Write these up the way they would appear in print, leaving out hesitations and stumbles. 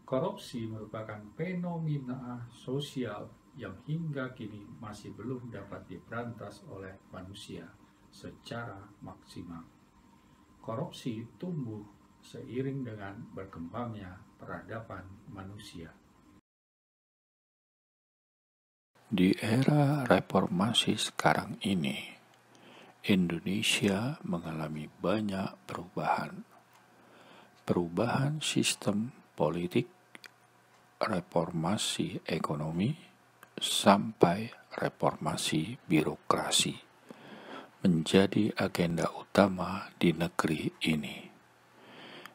Korupsi merupakan fenomena sosial yang hingga kini masih belum dapat diberantas oleh manusia secara maksimal. Korupsi tumbuh seiring dengan berkembangnya peradaban manusia. Di era reformasi sekarang ini, Indonesia mengalami banyak perubahan sistem politik, reformasi ekonomi, sampai reformasi birokrasi menjadi agenda utama di negeri ini.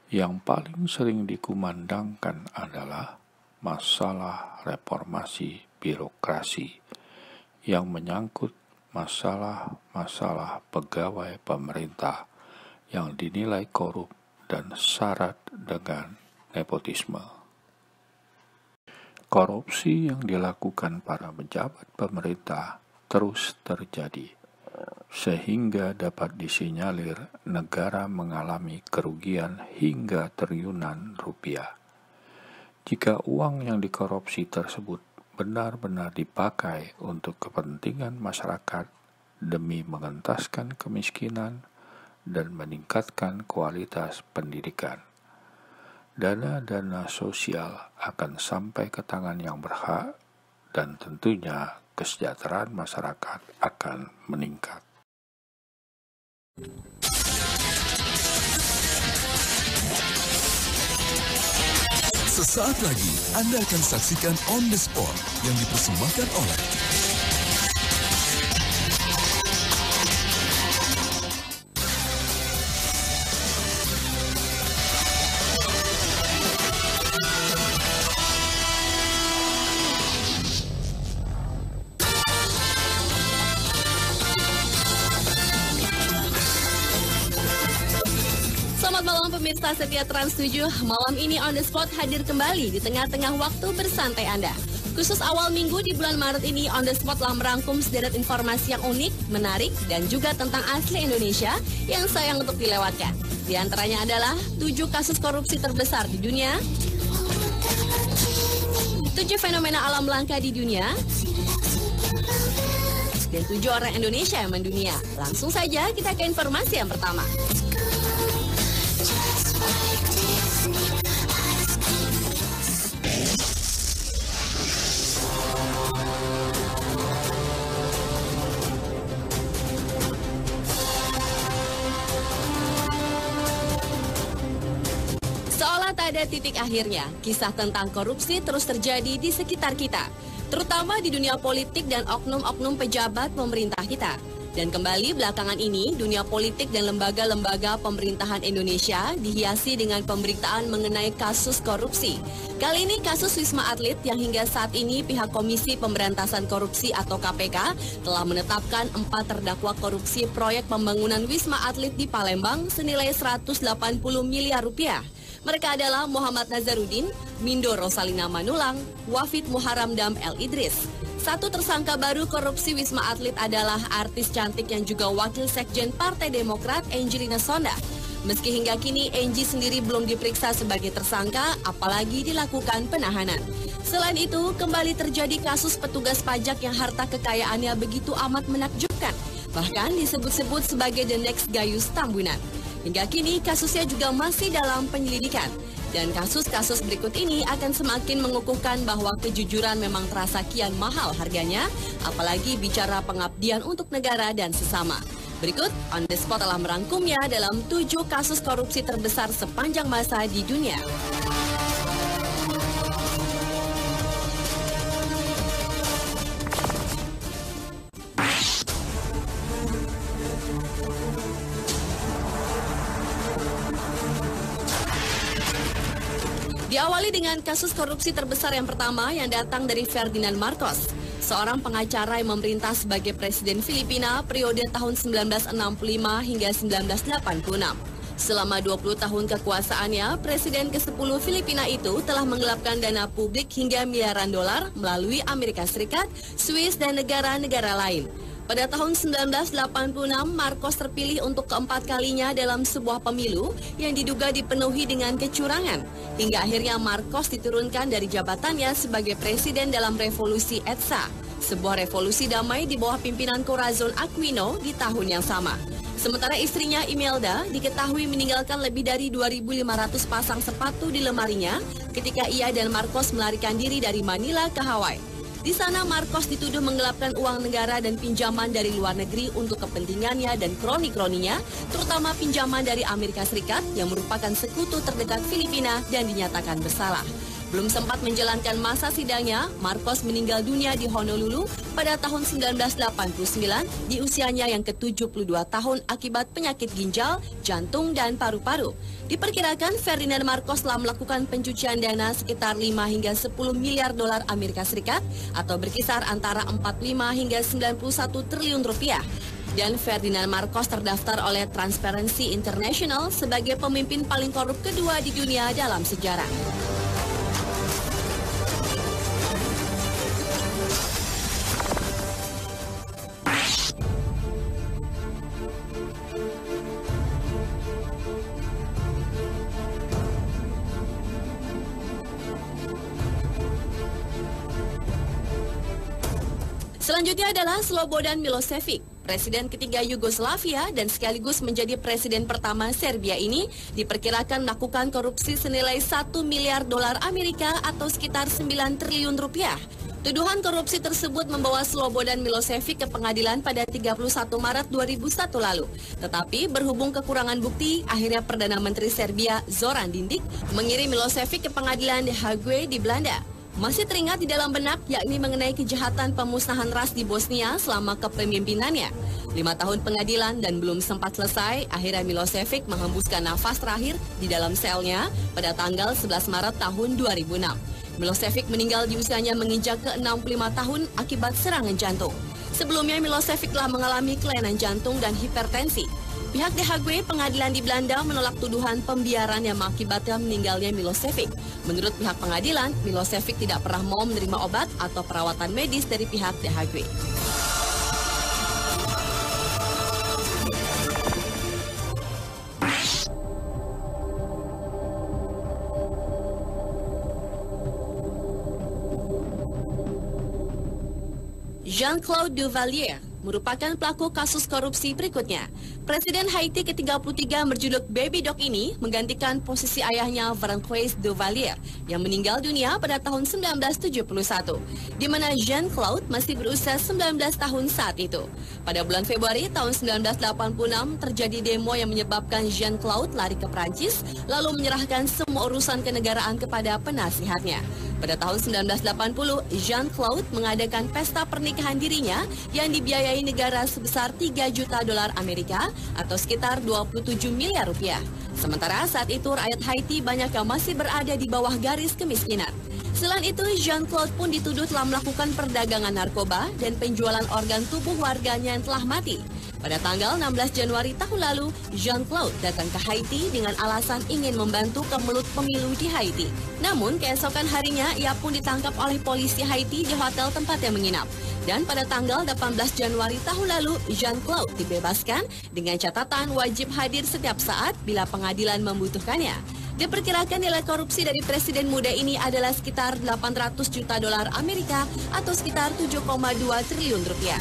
Yang paling sering dikumandangkan adalah masalah reformasi birokrasi yang menyangkut masalah-masalah pegawai pemerintah yang dinilai korup dan syarat dengan nepotisme. Korupsi yang dilakukan para pejabat pemerintah terus terjadi, sehingga dapat disinyalir negara mengalami kerugian hingga triliunan rupiah. Jika uang yang dikorupsi tersebut benar-benar dipakai untuk kepentingan masyarakat demi mengentaskan kemiskinan dan meningkatkan kualitas pendidikan, dana-dana sosial akan sampai ke tangan yang berhak dan tentunya kesejahteraan masyarakat akan meningkat. Sesaat lagi Anda akan saksikan On The Spot yang dipersembahkan oleh Pemirsa setia Trans 7, malam ini On The Spot hadir kembali di tengah-tengah waktu bersantai Anda. Khusus awal minggu di bulan Maret ini, On The Spot telah merangkum sederet informasi yang unik, menarik, dan juga tentang asli Indonesia yang sayang untuk dilewatkan. Di antaranya adalah 7 kasus korupsi terbesar di dunia, 7 fenomena alam langka di dunia, dan 7 orang Indonesia yang mendunia. Langsung saja kita ke informasi yang pertama. Seolah tak ada titik akhirnya, kisah tentang korupsi terus terjadi di sekitar kita, terutama di dunia politik dan oknum-oknum pejabat pemerintah kita. Dan kembali belakangan ini, dunia politik dan lembaga-lembaga pemerintahan Indonesia dihiasi dengan pemberitaan mengenai kasus korupsi. Kali ini kasus Wisma Atlet yang hingga saat ini pihak Komisi Pemberantasan Korupsi atau KPK telah menetapkan 4 terdakwa korupsi proyek pembangunan Wisma Atlet di Palembang senilai 180 miliar rupiah. Mereka adalah Muhammad Nazarudin, Mindo Rosalina Manulang, Wafid Muharramdam El Idris. Satu tersangka baru korupsi Wisma Atlet adalah artis cantik yang juga wakil sekjen Partai Demokrat, Angelina Sondakh. Meski hingga kini Angie sendiri belum diperiksa sebagai tersangka, apalagi dilakukan penahanan. Selain itu, kembali terjadi kasus petugas pajak yang harta kekayaannya begitu amat menakjubkan. Bahkan disebut-sebut sebagai the next Gayus Tambunan. Hingga kini kasusnya juga masih dalam penyelidikan. Dan kasus-kasus berikut ini akan semakin mengukuhkan bahwa kejujuran memang terasa kian mahal harganya, apalagi bicara pengabdian untuk negara dan sesama. Berikut, On The Spot telah merangkumnya dalam 7 kasus korupsi terbesar sepanjang masa di dunia. Diawali dengan kasus korupsi terbesar yang pertama yang datang dari Ferdinand Marcos, seorang pengacara yang memerintah sebagai Presiden Filipina periode tahun 1965 hingga 1986. Selama 20 tahun kekuasaannya, Presiden ke-10 Filipina itu telah menggelapkan dana publik hingga miliaran dolar melalui Amerika Serikat, Swiss, dan negara-negara lain. Pada tahun 1986, Marcos terpilih untuk keempat kalinya dalam sebuah pemilu yang diduga dipenuhi dengan kecurangan. Hingga akhirnya Marcos diturunkan dari jabatannya sebagai presiden dalam revolusi EDSA, sebuah revolusi damai di bawah pimpinan Corazon Aquino di tahun yang sama. Sementara istrinya Imelda diketahui meninggalkan lebih dari 2.500 pasang sepatu di lemarinya ketika ia dan Marcos melarikan diri dari Manila ke Hawaii. Di sana Marcos dituduh menggelapkan uang negara dan pinjaman dari luar negeri untuk kepentingannya dan kroni-kroninya, terutama pinjaman dari Amerika Serikat yang merupakan sekutu terdekat Filipina dan dinyatakan bersalah. Belum sempat menjalankan masa sidangnya, Marcos meninggal dunia di Honolulu pada tahun 1989 di usianya yang ke-72 tahun akibat penyakit ginjal, jantung, dan paru-paru. Diperkirakan Ferdinand Marcos telah melakukan pencucian dana sekitar 5 hingga 10 miliar dolar Amerika Serikat atau berkisar antara 45 hingga 91 triliun rupiah. Dan Ferdinand Marcos terdaftar oleh Transparency International sebagai pemimpin paling korup kedua di dunia dalam sejarah. Selanjutnya adalah Slobodan Milošević, presiden ketiga Yugoslavia dan sekaligus menjadi presiden pertama Serbia ini diperkirakan melakukan korupsi senilai 1 miliar dolar Amerika atau sekitar 9 triliun rupiah. Tuduhan korupsi tersebut membawa Slobodan Milošević ke pengadilan pada 31 Maret 2001 lalu. Tetapi berhubung kekurangan bukti, akhirnya Perdana Menteri Serbia Zoran Đinđić mengirim Milošević ke pengadilan The Hague di Belanda. Masih teringat di dalam benak yakni mengenai kejahatan pemusnahan ras di Bosnia selama kepemimpinannya. 5 tahun pengadilan dan belum sempat selesai, akhirnya Milošević menghembuskan nafas terakhir di dalam selnya pada tanggal 11 Maret tahun 2006. Milošević meninggal di usianya menginjak ke-65 tahun akibat serangan jantung. Sebelumnya Milošević telah mengalami kelainan jantung dan hipertensi. Pihak The Hague, pengadilan di Belanda, menolak tuduhan pembiaran yang mengakibatkan meninggalnya Milošević. Menurut pihak pengadilan, Milošević tidak pernah mau menerima obat atau perawatan medis dari pihak The Hague. Jean-Claude Duvalier merupakan pelaku kasus korupsi berikutnya. Presiden Haiti ke-33 berjuluk Baby Doc ini menggantikan posisi ayahnya François Duvalier yang meninggal dunia pada tahun 1971, di mana Jean-Claude masih berusia 19 tahun saat itu. Pada bulan Februari tahun 1986 terjadi demo yang menyebabkan Jean-Claude lari ke Prancis lalu menyerahkan semua urusan kenegaraan kepada penasihatnya. Pada tahun 1980, Jean-Claude mengadakan pesta pernikahan dirinya yang dibiayai negara sebesar 3 juta dolar Amerika atau sekitar 27 miliar rupiah. Sementara saat itu rakyat Haiti banyak yang masih berada di bawah garis kemiskinan. Selain itu, Jean-Claude pun dituduh telah melakukan perdagangan narkoba dan penjualan organ tubuh warganya yang telah mati. Pada tanggal 16 Januari tahun lalu, Jean-Claude datang ke Haiti dengan alasan ingin membantu kemelut pemilu di Haiti. Namun, keesokan harinya ia pun ditangkap oleh polisi Haiti di hotel tempatnya menginap. Dan pada tanggal 18 Januari tahun lalu, Jean-Claude dibebaskan dengan catatan wajib hadir setiap saat bila pengadilan membutuhkannya. Diperkirakan nilai korupsi dari presiden muda ini adalah sekitar 800 juta dolar Amerika atau sekitar 7,2 triliun rupiah.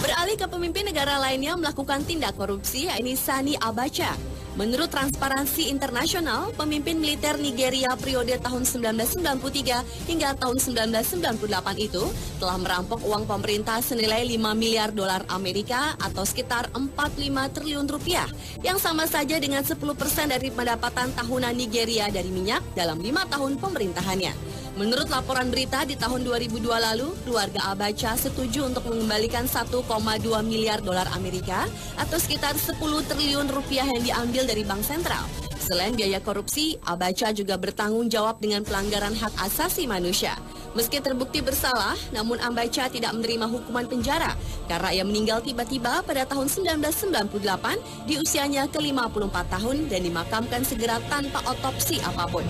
Beralih ke pemimpin negara lainnya melakukan tindak korupsi, yakni Sani Abacha. Menurut Transparansi Internasional, pemimpin militer Nigeria periode tahun 1993 hingga tahun 1998 itu telah merampok uang pemerintah senilai 5 miliar dolar Amerika atau sekitar 45 triliun rupiah, yang sama saja dengan 10% dari pendapatan tahunan Nigeria dari minyak dalam 5 tahun pemerintahannya. Menurut laporan berita di tahun 2002 lalu, keluarga Abacha setuju untuk mengembalikan 1,2 miliar dolar Amerika atau sekitar 10 triliun rupiah yang diambil dari Bank Sentral. Selain biaya korupsi, Abacha juga bertanggung jawab dengan pelanggaran hak asasi manusia. Meski terbukti bersalah, namun Ambacha tidak menerima hukuman penjara karena ia meninggal tiba-tiba pada tahun 1998 di usianya ke-54 tahun dan dimakamkan segera tanpa otopsi apapun.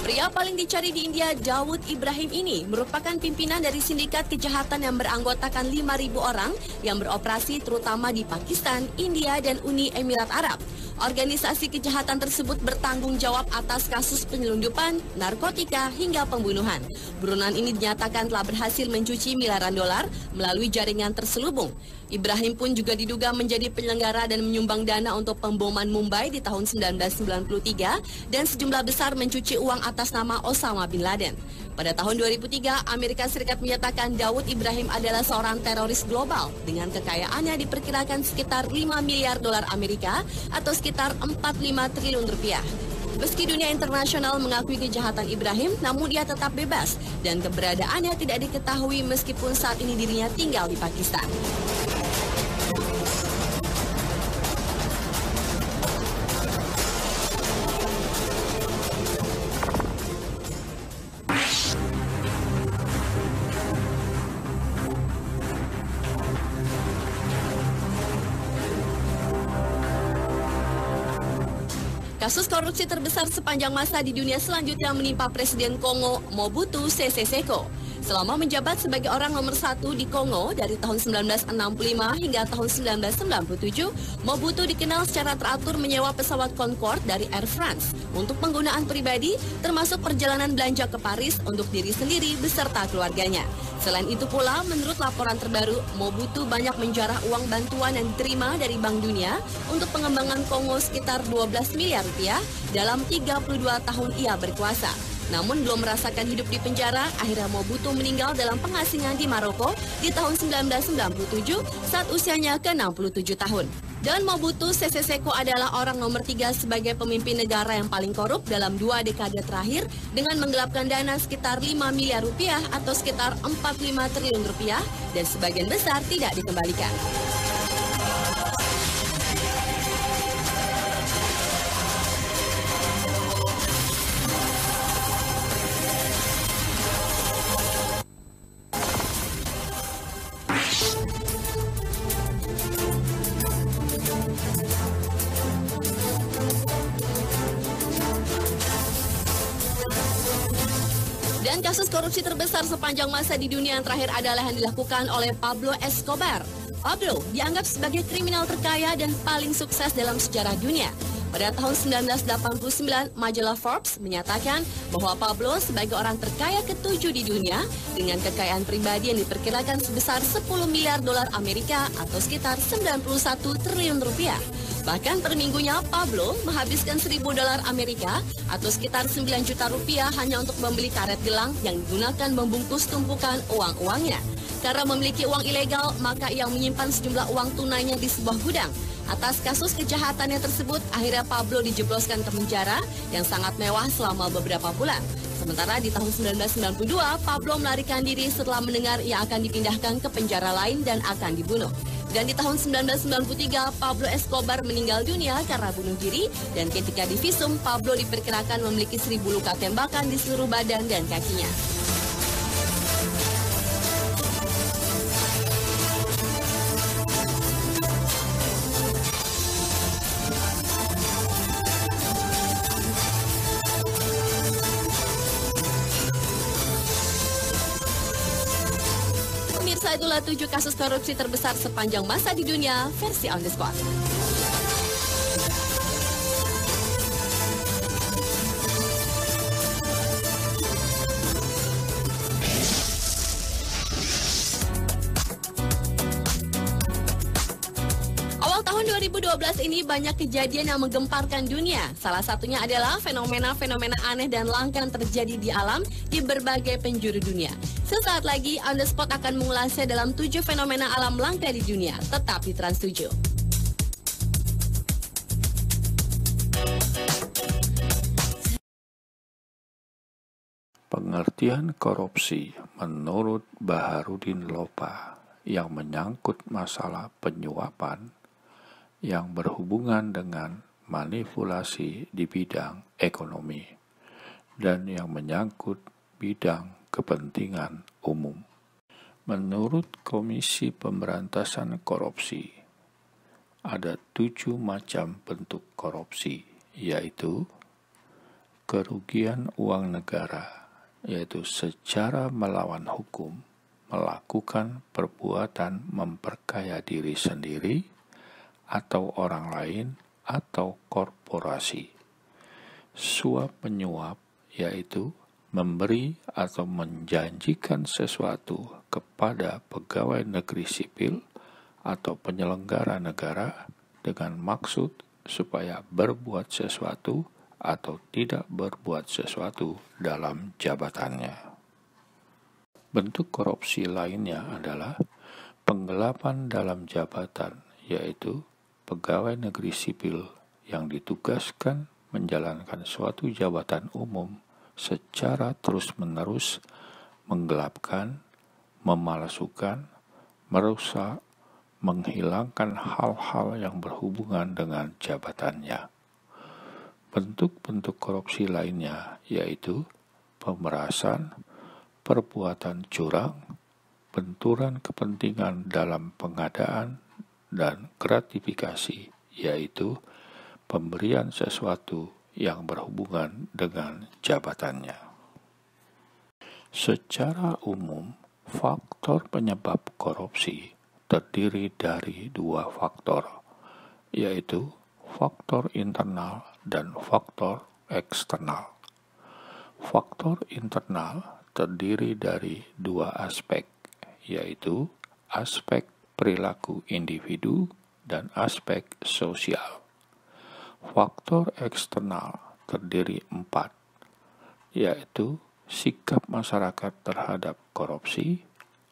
Pria paling dicari di India, Daud Ibrahim ini merupakan pimpinan dari sindikat kejahatan yang beranggotakan 5.000 orang yang beroperasi terutama di Pakistan, India, dan Uni Emirat Arab. Organisasi kejahatan tersebut bertanggung jawab atas kasus penyelundupan, narkotika, hingga pembunuhan. Buronan ini dinyatakan telah berhasil mencuci miliaran dolar melalui jaringan terselubung. Ibrahim pun juga diduga menjadi penyelenggara dan menyumbang dana untuk pemboman Mumbai di tahun 1993 dan sejumlah besar mencuci uang atas nama Osama bin Laden. Pada tahun 2003, Amerika Serikat menyatakan Daud Ibrahim adalah seorang teroris global dengan kekayaannya diperkirakan sekitar 5 miliar dolar Amerika atau sekitar 45 triliun rupiah. Meski dunia internasional mengakui kejahatan Ibrahim, namun ia tetap bebas dan keberadaannya tidak diketahui meskipun saat ini dirinya tinggal di Pakistan. Kasus korupsi terbesar sepanjang masa di dunia selanjutnya menimpa Presiden Kongo Mobutu Sese Seko. Selama menjabat sebagai orang nomor 1 di Kongo dari tahun 1965 hingga tahun 1997, Mobutu dikenal secara teratur menyewa pesawat Concorde dari Air France untuk penggunaan pribadi, termasuk perjalanan belanja ke Paris untuk diri sendiri beserta keluarganya. Selain itu pula, menurut laporan terbaru, Mobutu banyak menjarah uang bantuan yang diterima dari Bank Dunia untuk pengembangan Kongo sekitar 12 miliar rupiah dalam 32 tahun ia berkuasa. Namun belum merasakan hidup di penjara, akhirnya Mobutu meninggal dalam pengasingan di Maroko di tahun 1997 saat usianya ke-67 tahun. Dan Mobutu Sese Seko adalah orang nomor 3 sebagai pemimpin negara yang paling korup dalam 2 dekade terakhir dengan menggelapkan dana sekitar 5 miliar rupiah atau sekitar 45 triliun rupiah dan sebagian besar tidak dikembalikan. Dan kasus korupsi terbesar sepanjang masa di dunia yang terakhir adalah yang dilakukan oleh Pablo Escobar. Pablo dianggap sebagai kriminal terkaya dan paling sukses dalam sejarah dunia. Pada tahun 1989, majalah Forbes menyatakan bahwa Pablo sebagai orang terkaya ke-7 di dunia dengan kekayaan pribadi yang diperkirakan sebesar 10 miliar dolar Amerika atau sekitar 91 triliun rupiah. Bahkan per minggunya Pablo menghabiskan 1.000 dolar Amerika atau sekitar 9 juta rupiah hanya untuk membeli karet gelang yang digunakan membungkus tumpukan uang-uangnya. Karena memiliki uang ilegal, maka ia menyimpan sejumlah uang tunainya di sebuah gudang. Atas kasus kejahatannya tersebut, akhirnya Pablo dijebloskan ke penjara yang sangat mewah selama beberapa bulan. Sementara di tahun 1992, Pablo melarikan diri setelah mendengar ia akan dipindahkan ke penjara lain dan akan dibunuh. Dan di tahun 1993, Pablo Escobar meninggal dunia karena bunuh diri dan ketika divisum, Pablo diperkirakan memiliki 1.000 luka tembakan di seluruh badan dan kakinya. Pemirsa, itulah 7 kasus korupsi terbesar sepanjang masa di dunia versi On The Spot. Awal tahun 2012 ini banyak kejadian yang menggemparkan dunia. Salah satunya adalah fenomena-fenomena aneh dan langka yang terjadi di alam di berbagai penjuru dunia. Sesaat lagi, On The Spot akan mengulasnya dalam 7 fenomena alam langka di dunia. Tetap di Trans 7. Pengertian korupsi menurut Baharudin Lopa yang menyangkut masalah penyuapan yang berhubungan dengan manipulasi di bidang ekonomi dan yang menyangkut bidang kepentingan umum. Menurut Komisi Pemberantasan Korupsi, ada 7 macam bentuk korupsi, yaitu kerugian uang negara, yaitu secara melawan hukum, melakukan perbuatan memperkaya diri sendiri atau orang lain atau korporasi. Suap menyuap, yaitu memberi atau menjanjikan sesuatu kepada pegawai negeri sipil atau penyelenggara negara dengan maksud supaya berbuat sesuatu atau tidak berbuat sesuatu dalam jabatannya. Bentuk korupsi lainnya adalah penggelapan dalam jabatan, yaitu pegawai negeri sipil yang ditugaskan menjalankan suatu jabatan umum secara terus-menerus menggelapkan, memalsukan, merusak, menghilangkan hal-hal yang berhubungan dengan jabatannya. Bentuk-bentuk korupsi lainnya yaitu pemerasan, perbuatan curang, benturan kepentingan dalam pengadaan, dan gratifikasi, yaitu pemberian sesuatu yang berhubungan dengan jabatannya. Secara umum, faktor penyebab korupsi terdiri dari 2 faktor, yaitu faktor internal dan faktor eksternal. Faktor internal terdiri dari 2 aspek, yaitu aspek perilaku individu dan aspek sosial. Faktor eksternal terdiri 4, yaitu sikap masyarakat terhadap korupsi,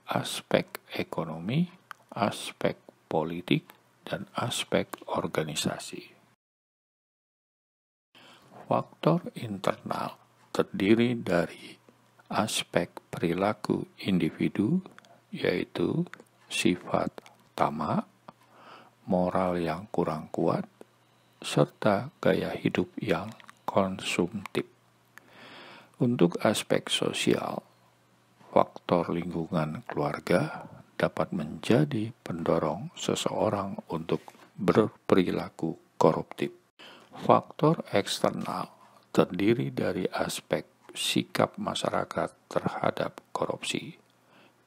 aspek ekonomi, aspek politik, dan aspek organisasi. Faktor internal terdiri dari aspek perilaku individu, yaitu sifat tamak, moral yang kurang kuat, serta gaya hidup yang konsumtif. Untuk aspek sosial, faktor lingkungan keluarga dapat menjadi pendorong seseorang untuk berperilaku koruptif. Faktor eksternal terdiri dari aspek sikap masyarakat terhadap korupsi.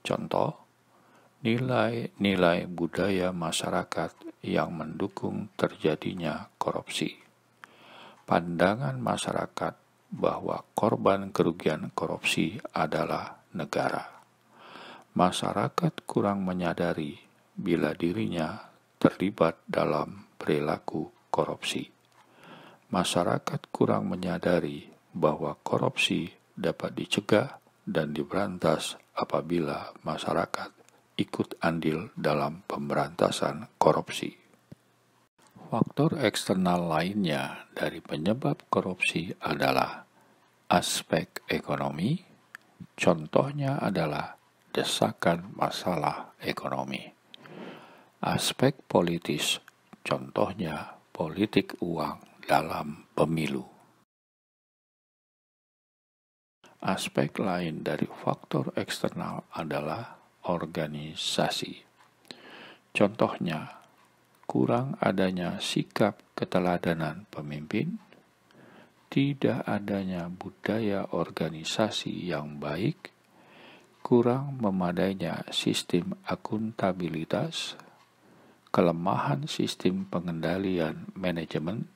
Contoh, nilai-nilai budaya masyarakat yang mendukung terjadinya korupsi. Pandangan masyarakat bahwa korban kerugian korupsi adalah negara. Masyarakat kurang menyadari bila dirinya terlibat dalam perilaku korupsi. Masyarakat kurang menyadari bahwa korupsi dapat dicegah dan diberantas apabila masyarakat ikut andil dalam pemberantasan korupsi. Faktor eksternal lainnya dari penyebab korupsi adalah aspek ekonomi, contohnya adalah desakan masalah ekonomi. Aspek politis, contohnya politik uang dalam pemilu. Aspek lain dari faktor eksternal adalah organisasi. Contohnya, kurang adanya sikap keteladanan pemimpin, tidak adanya budaya organisasi yang baik, kurang memadainya sistem akuntabilitas, kelemahan sistem pengendalian manajemen,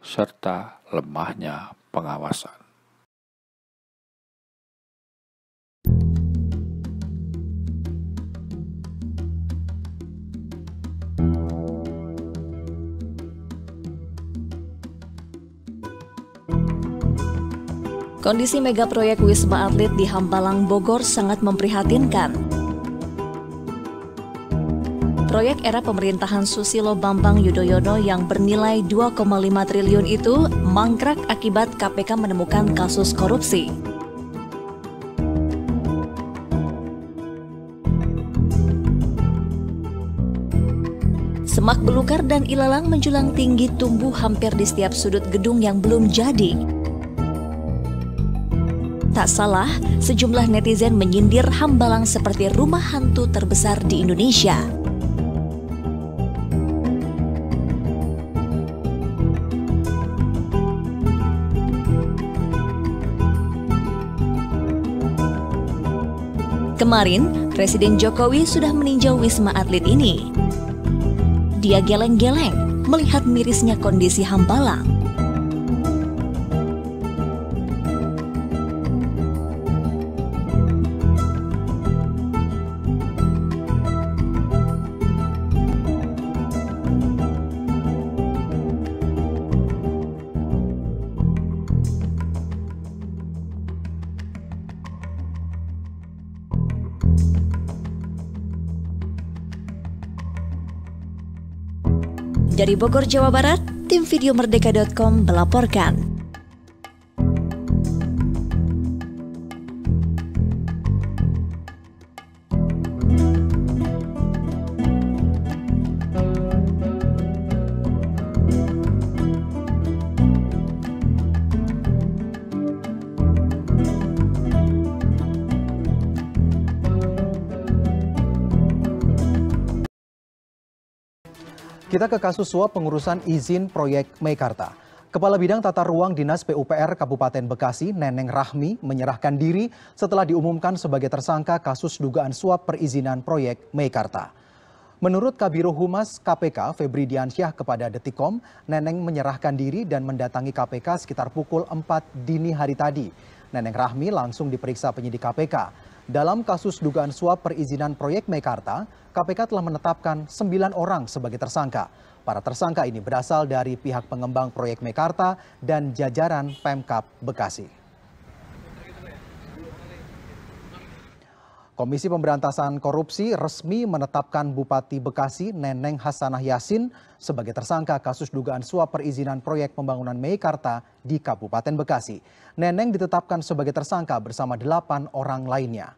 serta lemahnya pengawasan. Kondisi mega proyek Wisma Atlet di Hambalang, Bogor sangat memprihatinkan. Proyek era pemerintahan Susilo Bambang Yudhoyono yang bernilai 2,5 triliun itu mangkrak akibat KPK menemukan kasus korupsi. Semak belukar dan ilalang menjulang tinggi tumbuh hampir di setiap sudut gedung yang belum jadi. Tak salah, sejumlah netizen menyindir Hambalang seperti rumah hantu terbesar di Indonesia. Kemarin, Presiden Jokowi sudah meninjau Wisma Atlet ini. Dia geleng-geleng melihat mirisnya kondisi Hambalang. Dari Bogor, Jawa Barat, tim video merdeka.com melaporkan. Kita ke kasus suap pengurusan izin proyek Meikarta. Kepala Bidang Tata Ruang Dinas PUPR Kabupaten Bekasi, Neneng Rahmi, menyerahkan diri setelah diumumkan sebagai tersangka kasus dugaan suap perizinan proyek Meikarta. Menurut Kabiro Humas KPK, Febri Diansyah kepada Detikkom, Neneng menyerahkan diri dan mendatangi KPK sekitar pukul 4 dini hari tadi. Neneng Rahmi langsung diperiksa penyidik KPK. Dalam kasus dugaan suap perizinan proyek Meikarta, KPK telah menetapkan 9 orang sebagai tersangka. Para tersangka ini berasal dari pihak pengembang proyek Meikarta dan jajaran Pemkab Bekasi. Komisi Pemberantasan Korupsi resmi menetapkan Bupati Bekasi Neneng Hasanah Yassin sebagai tersangka kasus dugaan suap perizinan proyek pembangunan Meikarta di Kabupaten Bekasi. Neneng ditetapkan sebagai tersangka bersama 8 orang lainnya.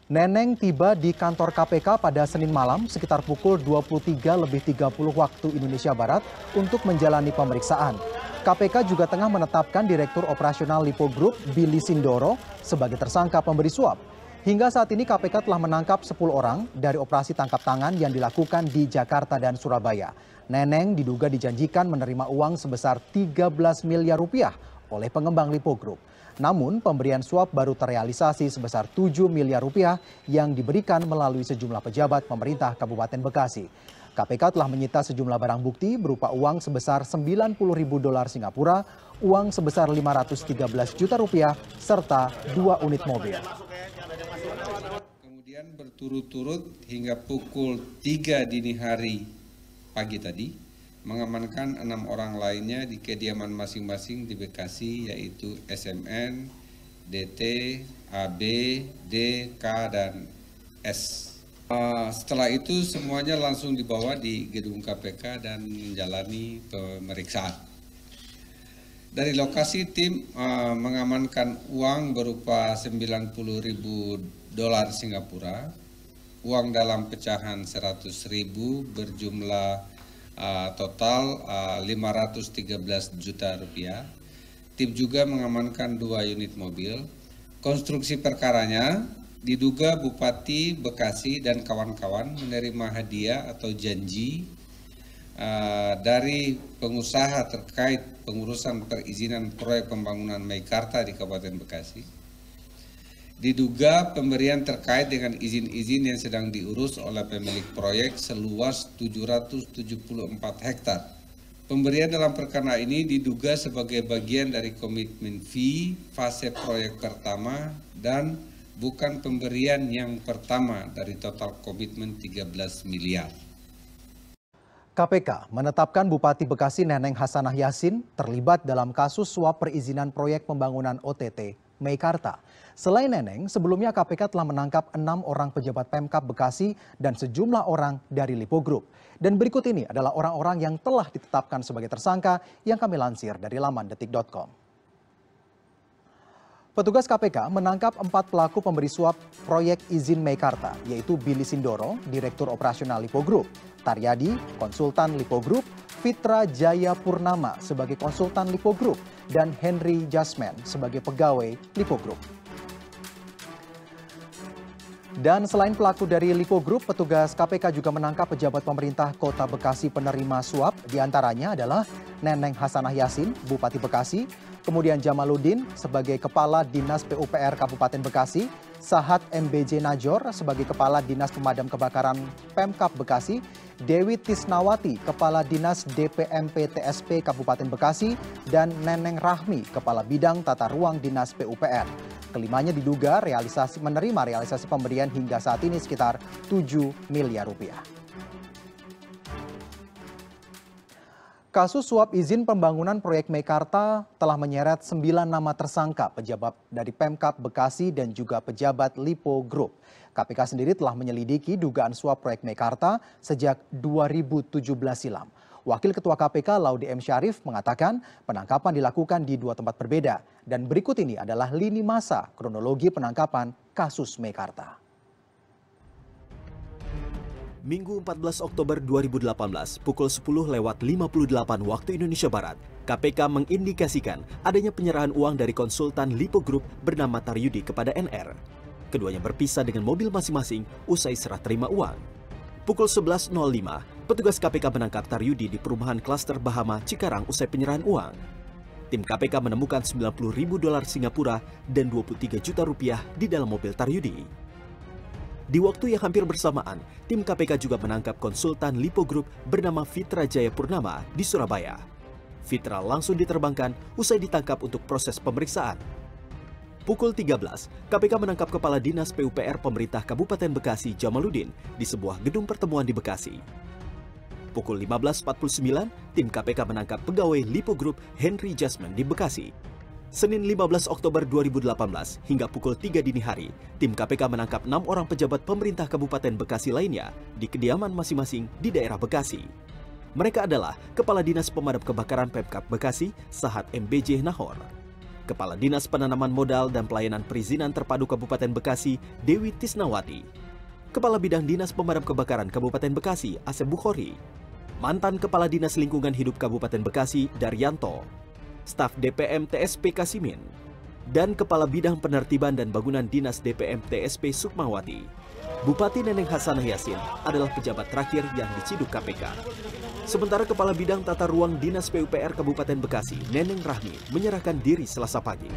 Neneng tiba di kantor KPK pada Senin malam sekitar pukul 23.30 waktu Indonesia Barat untuk menjalani pemeriksaan. KPK juga tengah menetapkan Direktur Operasional Lipo Group Billy Sindoro sebagai tersangka pemberi suap. Hingga saat ini KPK telah menangkap 10 orang dari operasi tangkap tangan yang dilakukan di Jakarta dan Surabaya. Neneng diduga dijanjikan menerima uang sebesar 13 miliar rupiah oleh pengembang Lipo Group. Namun pemberian suap baru terrealisasi sebesar 7 miliar rupiah yang diberikan melalui sejumlah pejabat pemerintah Kabupaten Bekasi. KPK telah menyita sejumlah barang bukti berupa uang sebesar 90.000 dolar Singapura, uang sebesar 513 juta rupiah, serta 2 unit mobil. Kemudian berturut-turut hingga pukul 3 dini hari pagi tadi, mengamankan 6 orang lainnya di kediaman masing-masing di Bekasi, yaitu SMN, DT, AB, D, K, dan S. Setelah itu semuanya langsung dibawa di gedung KPK dan menjalani pemeriksaan. Dari lokasi tim mengamankan uang berupa 90.000 dolar Singapura, uang dalam pecahan 100.000 berjumlah total 513 juta rupiah. Tim juga mengamankan 2 unit mobil. Konstruksi perkaranya diduga Bupati Bekasi dan kawan-kawan menerima hadiah atau janji dari pengusaha terkait pengurusan perizinan proyek pembangunan Meikarta di Kabupaten Bekasi. Diduga pemberian terkait dengan izin-izin yang sedang diurus oleh pemilik proyek seluas 774 hektar. Pemberian dalam perkara ini diduga sebagai bagian dari komitmen fee fase proyek pertama dan bukan pemberian yang pertama dari total komitmen 13 miliar. KPK menetapkan Bupati Bekasi Neneng Hasanah Yassin terlibat dalam kasus suap perizinan proyek pembangunan OTT Meikarta. Selain Neneng, sebelumnya KPK telah menangkap 6 orang pejabat Pemkab Bekasi dan sejumlah orang dari Lipo Group. Dan berikut ini adalah orang-orang yang telah ditetapkan sebagai tersangka yang kami lansir dari laman detik.com. Petugas KPK menangkap 4 pelaku pemberi suap proyek izin Meikarta, yaitu Billy Sindoro, Direktur Operasional Lipo Group, Taryadi, Konsultan Lipo Group, Fitra Jaya Purnama sebagai Konsultan Lipo Group, dan Henry Jasman sebagai pegawai Lipo Group. Dan selain pelaku dari Lipo Group, petugas KPK juga menangkap pejabat pemerintah Kota Bekasi penerima suap. Di antaranya adalah Neneng Hasanah Yasin, Bupati Bekasi, kemudian Jamaluddin sebagai Kepala Dinas PUPR Kabupaten Bekasi, Sahat MBJ Najor sebagai Kepala Dinas Pemadam Kebakaran Pemkab Bekasi, Dewi Tisnawati, Kepala Dinas DPMP TSP Kabupaten Bekasi, dan Neneng Rahmi, Kepala Bidang Tata Ruang Dinas PUPR. Kelimanya diduga menerima realisasi pemberian hingga saat ini sekitar 7 miliar rupiah. Kasus suap izin pembangunan proyek Meikarta telah menyeret 9 nama tersangka pejabat dari Pemkab Bekasi dan juga pejabat Lipo Group. KPK sendiri telah menyelidiki dugaan suap proyek Meikarta sejak 2017 silam. Wakil Ketua KPK Laude M. Syarif mengatakan penangkapan dilakukan di 2 tempat berbeda. Dan berikut ini adalah lini masa kronologi penangkapan kasus Meikarta. Minggu 14 Oktober 2018, pukul 10:58 waktu Indonesia Barat, KPK mengindikasikan adanya penyerahan uang dari konsultan Lipo Group bernama Taryudi kepada NR. Keduanya berpisah dengan mobil masing-masing usai serah terima uang. Pukul 11.05, petugas KPK menangkap Taryudi di perumahan klaster Bahama, Cikarang usai penyerahan uang. Tim KPK menemukan $90.000 Singapura dan 23 juta rupiah di dalam mobil Taryudi. Di waktu yang hampir bersamaan, tim KPK juga menangkap konsultan Lipo Group bernama Fitra Jaya Purnama di Surabaya. Fitra langsung diterbangkan usai ditangkap untuk proses pemeriksaan. Pukul 13, KPK menangkap Kepala Dinas PUPR Pemerintah Kabupaten Bekasi Jamaluddin di sebuah gedung pertemuan di Bekasi. Pukul 15.49, tim KPK menangkap pegawai Lipo Group Henry Jasman di Bekasi. Senin 15 Oktober 2018 hingga pukul 3 dini hari, tim KPK menangkap 6 orang pejabat pemerintah Kabupaten Bekasi lainnya di kediaman masing-masing di daerah Bekasi. Mereka adalah Kepala Dinas Pemadam Kebakaran Pemkab Bekasi, Sahat MBJ Nahor, Kepala Dinas Penanaman Modal dan Pelayanan Perizinan Terpadu Kabupaten Bekasi, Dewi Tisnawati, Kepala Bidang Dinas Pemadam Kebakaran Kabupaten Bekasi, Asep Bukhori, mantan Kepala Dinas Lingkungan Hidup Kabupaten Bekasi, Daryanto, staf DPM TSP Kasimin, dan Kepala Bidang Penertiban dan Bangunan Dinas DPM TSP Sukmawati. Bupati Neneng Hasanah Yasin adalah pejabat terakhir yang diciduk KPK. Sementara Kepala Bidang Tata Ruang Dinas PUPR Kabupaten Bekasi, Neneng Rahmi, menyerahkan diri Selasa pagi.